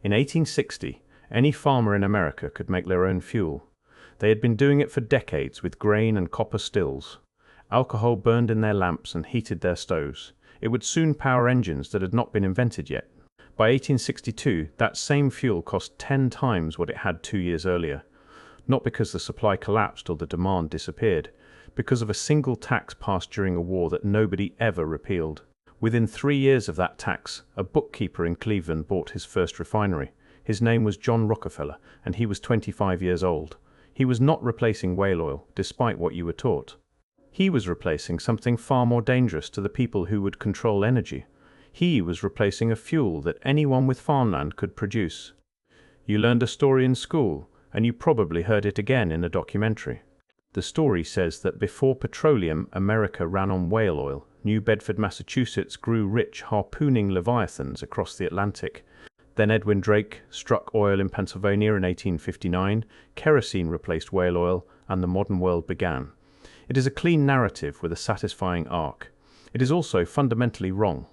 In 1860, any farmer in America could make their own fuel. They had been doing it for decades with grain and copper stills. Alcohol burned in their lamps and heated their stoves. It would soon power engines that had not been invented yet. By 1862, that same fuel cost 10 times what it had 2 years earlier. Not because the supply collapsed or the demand disappeared, because of a single tax passed during a war that nobody ever repealed. Within 3 years of that tax, a bookkeeper in Cleveland bought his first refinery. His name was John Rockefeller, and he was 25 years old. He was not replacing whale oil, despite what you were taught. He was replacing something far more dangerous to the people who would control energy. He was replacing a fuel that anyone with farmland could produce. You learned a story in school, and you probably heard it again in a documentary. The story says that before petroleum, America ran on whale oil. New Bedford, Massachusetts grew rich harpooning leviathans across the Atlantic. Then Edwin Drake struck oil in Pennsylvania in 1859, kerosene replaced whale oil, and the modern world began. It is a clean narrative with a satisfying arc. It is also fundamentally wrong.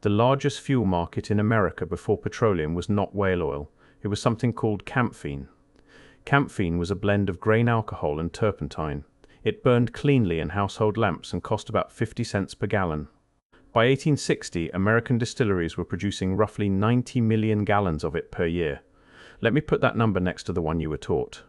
The largest fuel market in America before petroleum was not whale oil. It was something called camphene. Camphene was a blend of grain alcohol and turpentine. It burned cleanly in household lamps and cost about 50 cents per gallon. By 1860, American distilleries were producing roughly 90 million gallons of it per year. Let me put that number next to the one you were taught.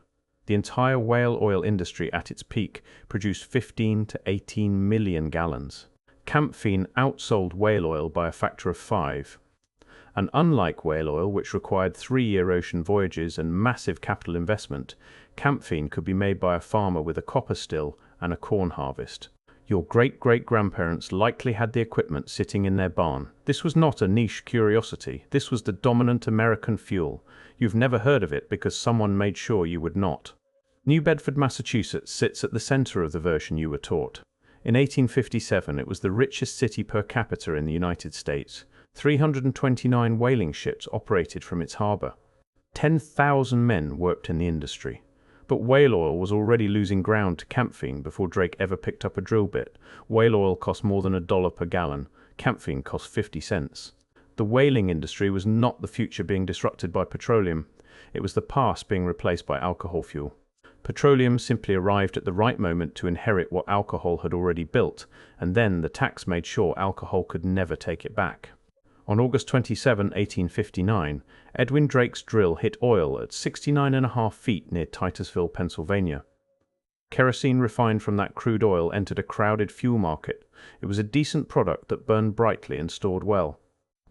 The entire whale oil industry at its peak produced 15 to 18 million gallons. Camphene outsold whale oil by a factor of 5. And unlike whale oil, which required 3-year ocean voyages and massive capital investment, camphene could be made by a farmer with a copper still and a corn harvest. Your great-great-grandparents likely had the equipment sitting in their barn. This was not a niche curiosity. This was the dominant American fuel. You've never heard of it because someone made sure you would not. New Bedford, Massachusetts sits at the center of the version you were taught. In 1857, it was the richest city per capita in the United States. 329 whaling ships operated from its harbor. 10,000 men worked in the industry. But whale oil was already losing ground to camphene before Drake ever picked up a drill bit. Whale oil cost more than $1 per gallon. Camphene cost 50 cents. The whaling industry was not the future being disrupted by petroleum. It was the past being replaced by alcohol fuel. Petroleum simply arrived at the right moment to inherit what alcohol had already built, and then the tax made sure alcohol could never take it back. On August 27, 1859, Edwin Drake's drill hit oil at 69.5 feet near Titusville, Pennsylvania. Kerosene refined from that crude oil entered a crowded fuel market. It was a decent product that burned brightly and stored well.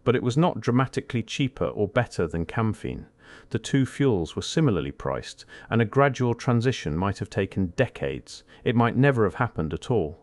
But it was not dramatically cheaper or better than camphene. The two fuels were similarly priced, and a gradual transition might have taken decades. It might never have happened at all.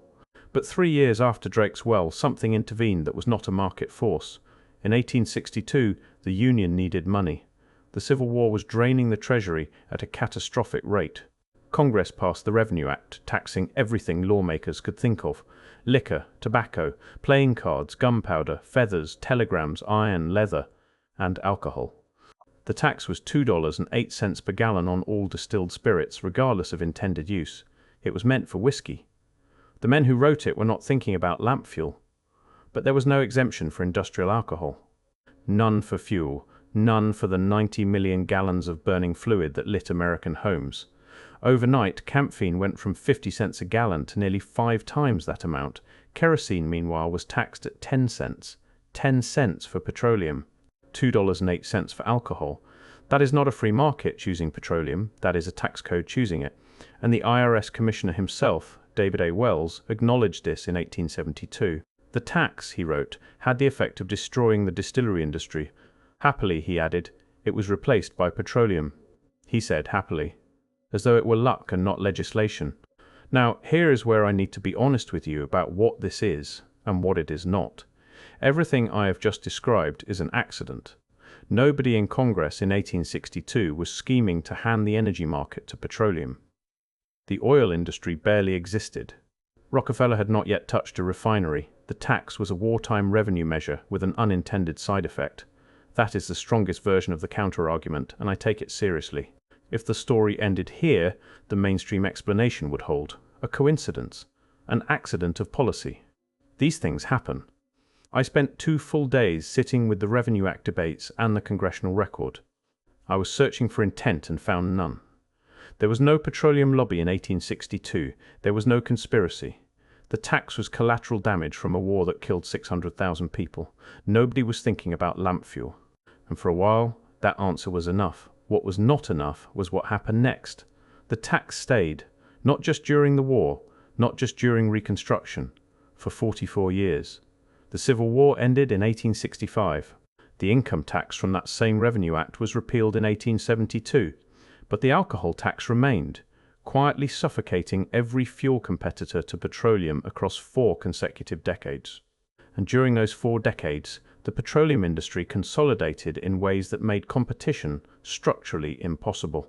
But 3 years after Drake's well, something intervened that was not a market force. In 1862, the Union needed money. The Civil War was draining the Treasury at a catastrophic rate. Congress passed the Revenue Act, taxing everything lawmakers could think of: liquor, tobacco, playing cards, gunpowder, feathers, telegrams, iron, leather, and alcohol. The tax was $2.08 per gallon on all distilled spirits, regardless of intended use. It was meant for whiskey. The men who wrote it were not thinking about lamp fuel. But there was no exemption for industrial alcohol. None for fuel, none for the 90 million gallons of burning fluid that lit American homes. Overnight, camphene went from 50 cents a gallon to nearly 5 times that amount. Kerosene, meanwhile, was taxed at 10 cents. 10 cents for petroleum. $2.08 for alcohol. That is not a free market choosing petroleum, that is a tax code choosing it. And the IRS commissioner himself, David A. Wells, acknowledged this in 1872. The tax, he wrote, had the effect of destroying the distillery industry. Happily, he added, it was replaced by petroleum. He said happily, as though it were luck and not legislation. Now, here is where I need to be honest with you about what this is and what it is not. Everything I have just described is an accident. Nobody in Congress in 1862 was scheming to hand the energy market to petroleum. The oil industry barely existed. Rockefeller had not yet touched a refinery. The tax was a wartime revenue measure with an unintended side effect. That is the strongest version of the counter-argument, and I take it seriously. If the story ended here, the mainstream explanation would hold. A coincidence. An accident of policy. These things happen. I spent 2 full days sitting with the Revenue Act debates and the congressional record. I was searching for intent and found none. There was no petroleum lobby in 1862. There was no conspiracy. The tax was collateral damage from a war that killed 600,000 people. Nobody was thinking about lamp fuel. And for a while, that answer was enough. What was not enough was what happened next. The tax stayed, not just during the war, not just during Reconstruction, for 44 years. The Civil War ended in 1865. The income tax from that same Revenue Act was repealed in 1872, but the alcohol tax remained, quietly suffocating every fuel competitor to petroleum across 4 consecutive decades. And during those 4 decades, the petroleum industry consolidated in ways that made competition structurally impossible.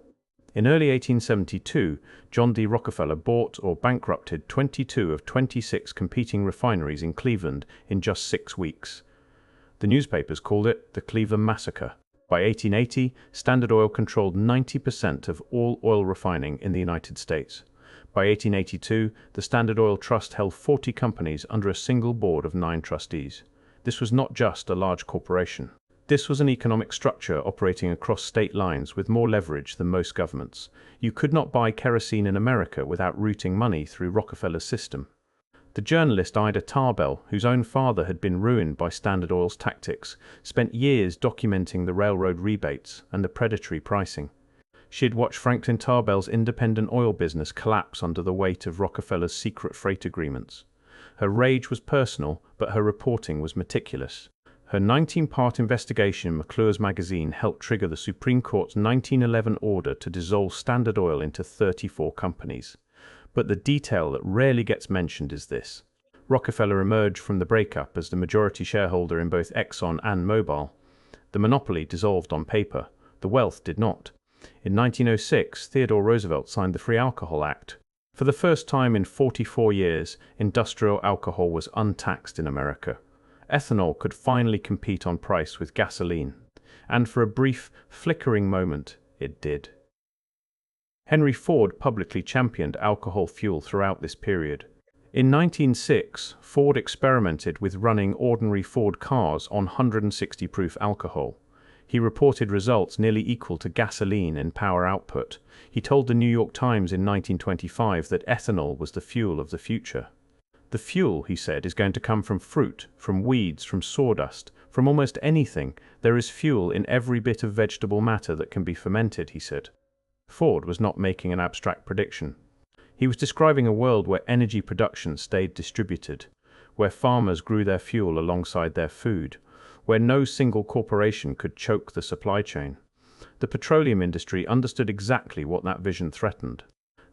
In early 1872, John D. Rockefeller bought or bankrupted 22 of 26 competing refineries in Cleveland in just 6 weeks. The newspapers called it the Cleveland Massacre. By 1880, Standard Oil controlled 90% of all oil refining in the United States. By 1882, the Standard Oil Trust held 40 companies under a single board of 9 trustees. This was not just a large corporation. This was an economic structure operating across state lines with more leverage than most governments. You could not buy kerosene in America without routing money through Rockefeller's system. The journalist Ida Tarbell, whose own father had been ruined by Standard Oil's tactics, spent years documenting the railroad rebates and the predatory pricing. She had watched Franklin Tarbell's independent oil business collapse under the weight of Rockefeller's secret freight agreements. Her rage was personal, but her reporting was meticulous. Her 19-part investigation in McClure's magazine helped trigger the Supreme Court's 1911 order to dissolve Standard Oil into 34 companies. But the detail that rarely gets mentioned is this. Rockefeller emerged from the breakup as the majority shareholder in both Exxon and Mobil. The monopoly dissolved on paper. The wealth did not. In 1906, Theodore Roosevelt signed the Free Alcohol Act. For the first time in 44 years, industrial alcohol was untaxed in America. Ethanol could finally compete on price with gasoline. And for a brief, flickering moment, it did. Henry Ford publicly championed alcohol fuel throughout this period. In 1906, Ford experimented with running ordinary Ford cars on 160 proof alcohol. He reported results nearly equal to gasoline in power output. He told the New York Times in 1925 that ethanol was the fuel of the future. The fuel, he said, is going to come from fruit, from weeds, from sawdust, from almost anything. There is fuel in every bit of vegetable matter that can be fermented, he said. Ford was not making an abstract prediction. He was describing a world where energy production stayed distributed, where farmers grew their fuel alongside their food, where no single corporation could choke the supply chain. The petroleum industry understood exactly what that vision threatened.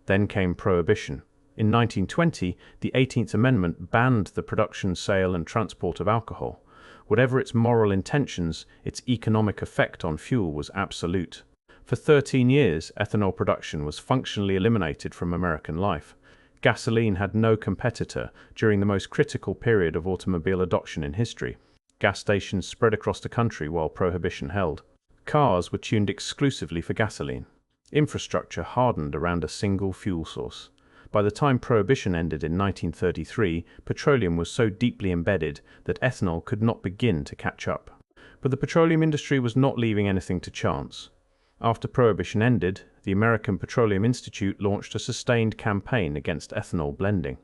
Then came Prohibition. In 1920, the 18th Amendment banned the production, sale, and transport of alcohol. Whatever its moral intentions, its economic effect on fuel was absolute. For 13 years, ethanol production was functionally eliminated from American life. Gasoline had no competitor during the most critical period of automobile adoption in history. Gas stations spread across the country while Prohibition held. Cars were tuned exclusively for gasoline. Infrastructure hardened around a single fuel source. By the time Prohibition ended in 1933, petroleum was so deeply embedded that ethanol could not begin to catch up. But the petroleum industry was not leaving anything to chance. After Prohibition ended, the American Petroleum Institute launched a sustained campaign against ethanol blending.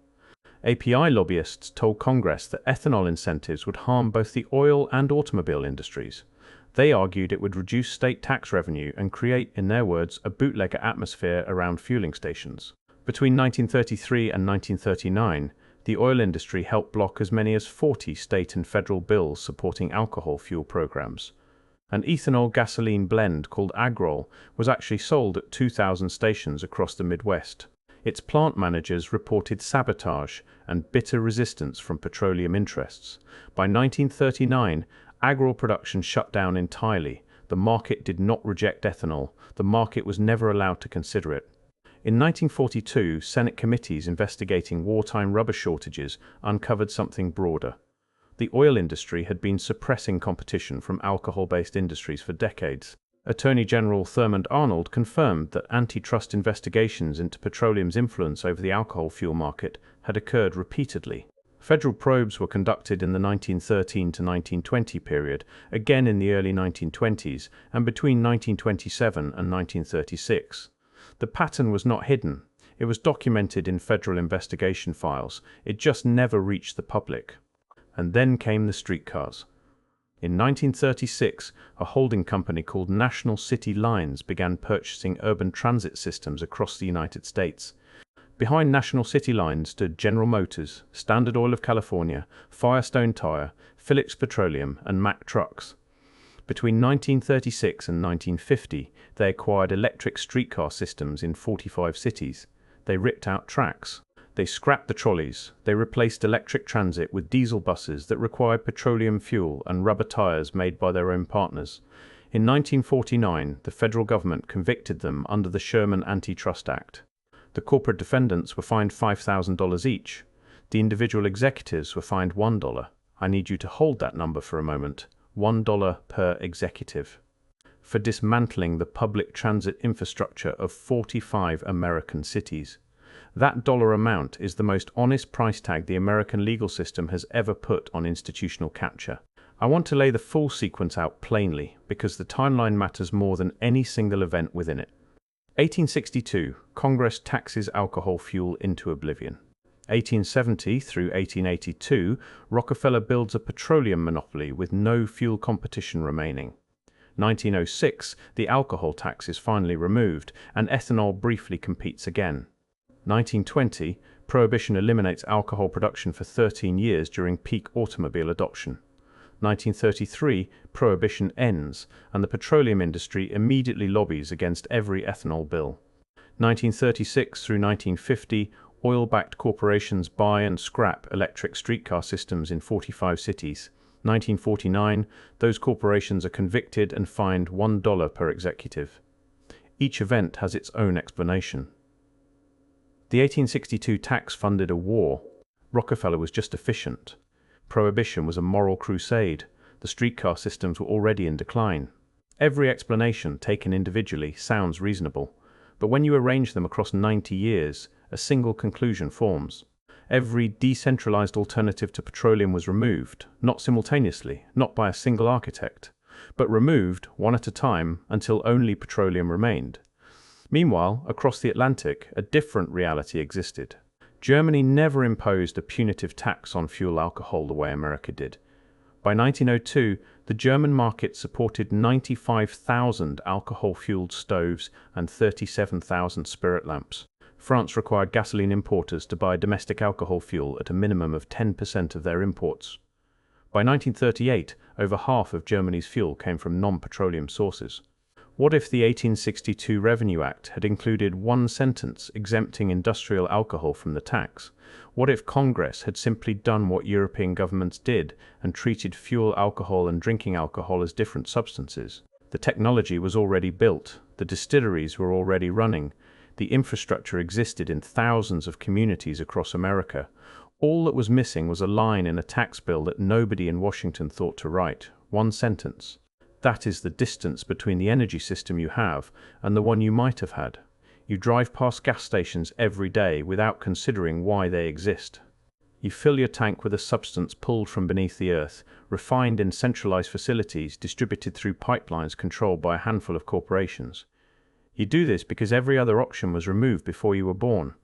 API lobbyists told Congress that ethanol incentives would harm both the oil and automobile industries. They argued it would reduce state tax revenue and create, in their words, a bootlegger atmosphere around fueling stations. Between 1933 and 1939, the oil industry helped block as many as 40 state and federal bills supporting alcohol fuel programs. An ethanol-gasoline blend called Agrol was actually sold at 2,000 stations across the Midwest. Its plant managers reported sabotage and bitter resistance from petroleum interests. By 1939, Agrol production shut down entirely. The market did not reject ethanol. The market was never allowed to consider it. In 1942, Senate committees investigating wartime rubber shortages uncovered something broader. The oil industry had been suppressing competition from alcohol-based industries for decades. Attorney General Thurmond Arnold confirmed that antitrust investigations into petroleum's influence over the alcohol fuel market had occurred repeatedly. Federal probes were conducted in the 1913 to 1920 period, again in the early 1920s, and between 1927 and 1936. The pattern was not hidden. It was documented in federal investigation files. It just never reached the public. And then came the streetcars. In 1936, a holding company called National City Lines began purchasing urban transit systems across the United States. Behind National City Lines stood General Motors, Standard Oil of California, Firestone Tire, Phillips Petroleum, and Mack Trucks. Between 1936 and 1950, they acquired electric streetcar systems in 45 cities. They ripped out tracks. They scrapped the trolleys. They replaced electric transit with diesel buses that required petroleum fuel and rubber tires made by their own partners. In 1949, the federal government convicted them under the Sherman Antitrust Act. The corporate defendants were fined $5,000 each. The individual executives were fined $1. I need you to hold that number for a moment. $1 per executive. For dismantling the public transit infrastructure of 45 American cities. That dollar amount is the most honest price tag the American legal system has ever put on institutional capture. I want to lay the full sequence out plainly, because the timeline matters more than any single event within it. 1862, Congress taxes alcohol fuel into oblivion. 1870 through 1882, Rockefeller builds a petroleum monopoly with no fuel competition remaining. 1906, the alcohol tax is finally removed, and ethanol briefly competes again. 1920, Prohibition eliminates alcohol production for 13 years during peak automobile adoption. 1933, Prohibition ends, and the petroleum industry immediately lobbies against every ethanol bill. 1936 through 1950, oil-backed corporations buy and scrap electric streetcar systems in 45 cities. 1949, those corporations are convicted and fined $1 per executive. Each event has its own explanation. The 1862 tax funded a war. Rockefeller was just efficient. Prohibition was a moral crusade. The streetcar systems were already in decline. Every explanation, taken individually, sounds reasonable. But when you arrange them across 90 years, a single conclusion forms. Every decentralized alternative to petroleum was removed, not simultaneously, not by a single architect, but removed one at a time until only petroleum remained. Meanwhile, across the Atlantic, a different reality existed. Germany never imposed a punitive tax on fuel alcohol the way America did. By 1902, the German market supported 95,000 alcohol-fueled stoves and 37,000 spirit lamps. France required gasoline importers to buy domestic alcohol fuel at a minimum of 10% of their imports. By 1938, over half of Germany's fuel came from non-petroleum sources. What if the 1862 Revenue Act had included one sentence exempting industrial alcohol from the tax? What if Congress had simply done what European governments did and treated fuel alcohol and drinking alcohol as different substances? The technology was already built, the distilleries were already running, the infrastructure existed in thousands of communities across America. All that was missing was a line in a tax bill that nobody in Washington thought to write. One sentence. That is the distance between the energy system you have and the one you might have had. You drive past gas stations every day without considering why they exist. You fill your tank with a substance pulled from beneath the earth, refined in centralized facilities distributed through pipelines controlled by a handful of corporations. You do this because every other option was removed before you were born.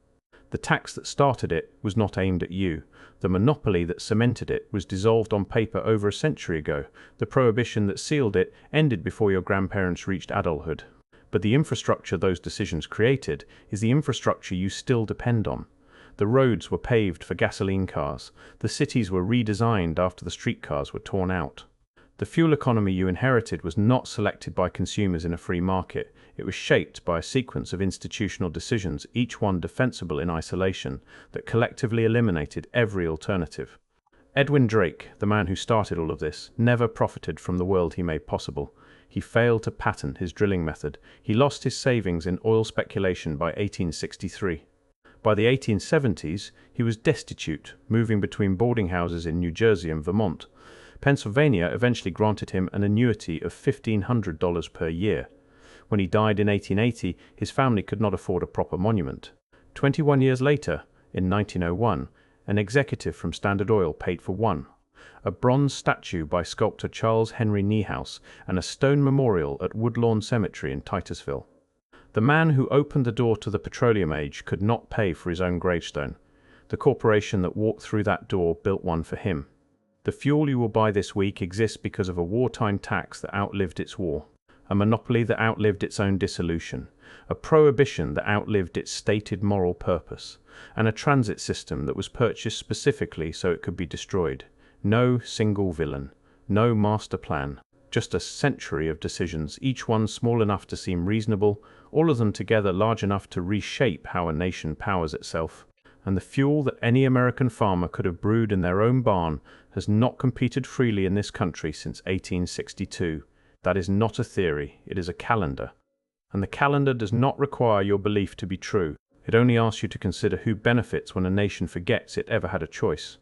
The tax that started it was not aimed at you. The monopoly that cemented it was dissolved on paper over a century ago. The prohibition that sealed it ended before your grandparents reached adulthood. But the infrastructure those decisions created is the infrastructure you still depend on. The roads were paved for gasoline cars. The cities were redesigned after the streetcars were torn out. The fuel economy you inherited was not selected by consumers in a free market. It was shaped by a sequence of institutional decisions, each one defensible in isolation, that collectively eliminated every alternative. Edwin Drake, the man who started all of this, never profited from the world he made possible. He failed to patent his drilling method. He lost his savings in oil speculation by 1863. By the 1870s, he was destitute, moving between boarding houses in New Jersey and Vermont. Pennsylvania eventually granted him an annuity of $1,500 per year. When he died in 1880, his family could not afford a proper monument. 21 years later, in 1901, An executive from Standard Oil paid for one, a bronze statue by sculptor Charles Henry Niehaus, and a stone memorial at Woodlawn Cemetery in Titusville. The man who opened the door to the petroleum age could not pay for his own gravestone. The corporation that walked through that door built one for him. The fuel you will buy this week exists because of a wartime tax that outlived its war, a monopoly that outlived its own dissolution, a prohibition that outlived its stated moral purpose, and a transit system that was purchased specifically so it could be destroyed. No single villain, no master plan, just a century of decisions, each one small enough to seem reasonable, all of them together large enough to reshape how a nation powers itself. And the fuel that any American farmer could have brewed in their own barn has not competed freely in this country since 1862. That is not a theory, it is a calendar. And the calendar does not require your belief to be true. It only asks you to consider who benefits when a nation forgets it ever had a choice.